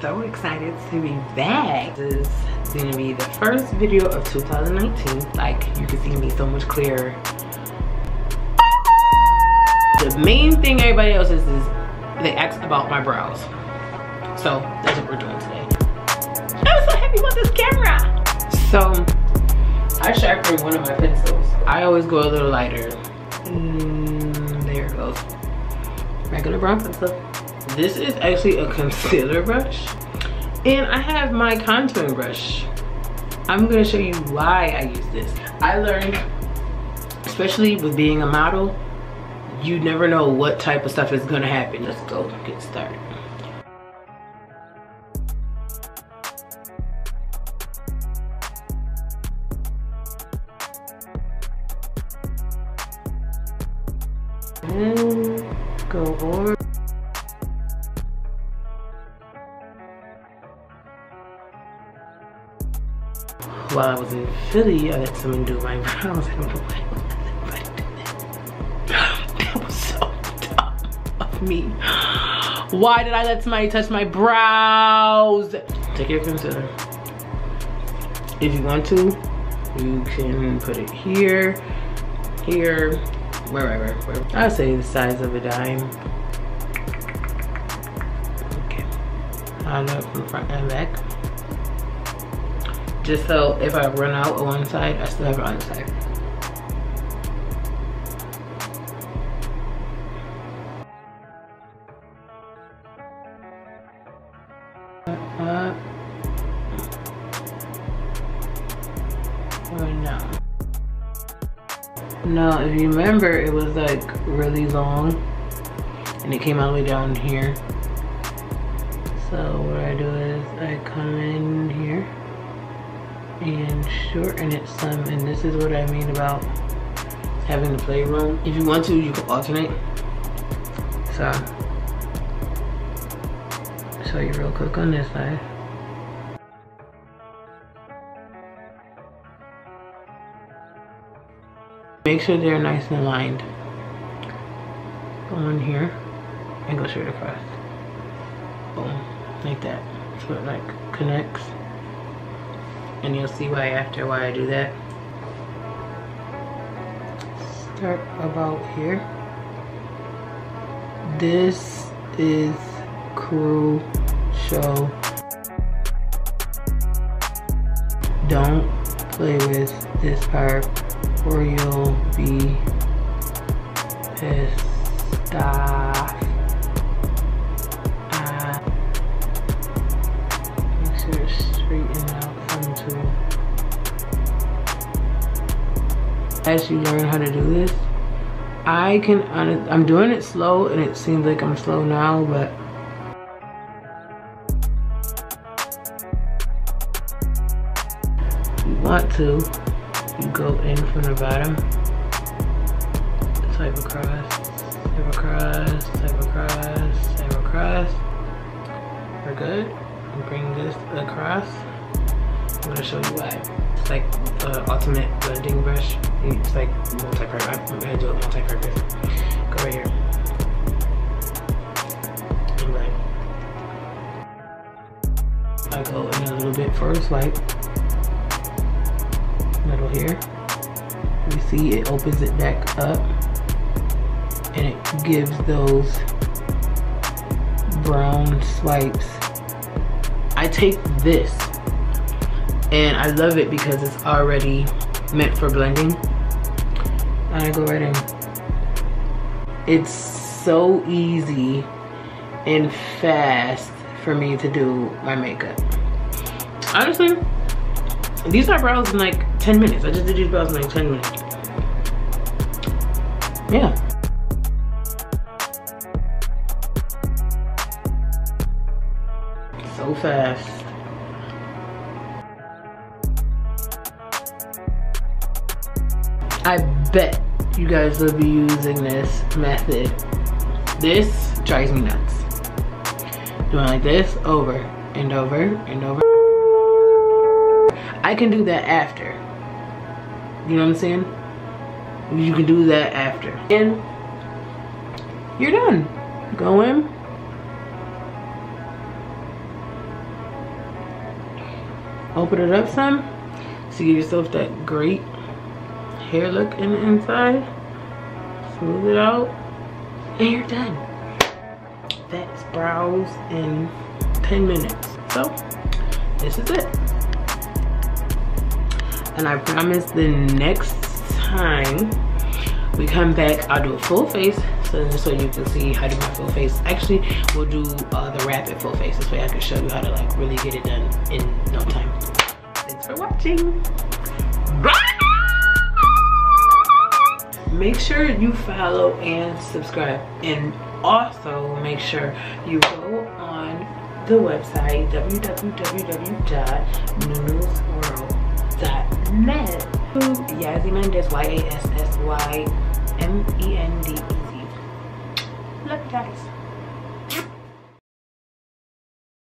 so excited to be back. This is gonna be the first video of 2019. Like, you can see me so much clearer. The main thing everybody else is they ask about my brows. So that's what we're doing today. I'm so happy about this camera. So I sharpened one of my pencils. I always go a little lighter. There it goes. Regular brown pencil. This is actually a concealer brush. And I have my contouring brush. I'm gonna show you why I use this. I learned, especially with being a model, you never know what type of stuff is gonna happen. Let's go get started. And go over. While I was in Philly, I let someone do my brows. I don't know why anybody did that. That was so dumb of me. Why did I let somebody touch my brows? Take your concealer. If you want to, you can put it here, here, wherever. I'd say the size of a dime. Okay. Line up from front and back. Just so if I run out on one side, I still have it on the side. Or no. Now, if you remember, it was like really long and it came all the way down here. So what I do is I come in here and shorten it some, and this is what I mean about having the playroom. If you want to, you can alternate. So I'll show you real quick on this side. Make sure they're nice and aligned. Go in here and go straight across. Boom, like that. So it like connects. And you'll see why after why I do that. Start about here. This is crucial. Don't play with this part or you'll be pissed off. Make sure it's straightened out. As you learn how to do this, I'm doing it slow and it seems like I'm slow now, but if you want to, you go in from the bottom, type across, type across, type across, type across. We're good. And bring this across. I'm gonna show you why. It's like ultimate blending brush. It's like multi-purpose. I'm gonna do it multi-purpose. Go right here. And blend. I go in a little bit first, like middle here. You see it opens it back up and it gives those brown swipes. I take this and I love it because it's already meant for blending. And I go right in. It's so easy and fast for me to do my makeup. Honestly, these are brows in like 10 minutes. I just did these brows in like 10 minutes. Yeah. So fast. I bet you guys will be using this method. This drives me nuts. Doing like this over and over and over. I can do that after. You know what I'm saying? You can do that after. And you're done. Go in. Open it up some to give yourself that great hair look in the inside. Smooth it out, and you're done. That's brows in 10 minutes. So this is it. And I promise the next time we come back, I'll do a full face, so this way you can see how to do my full face. Actually, we'll do the rapid full face. This way I can show you how to like really get it done in no time. Thanks for watching. Bye! Make sure you follow and subscribe, and also make sure you go on the website www.noodlesworld.net. Yassy Mendez, YASSYMENDEZ. Love you guys.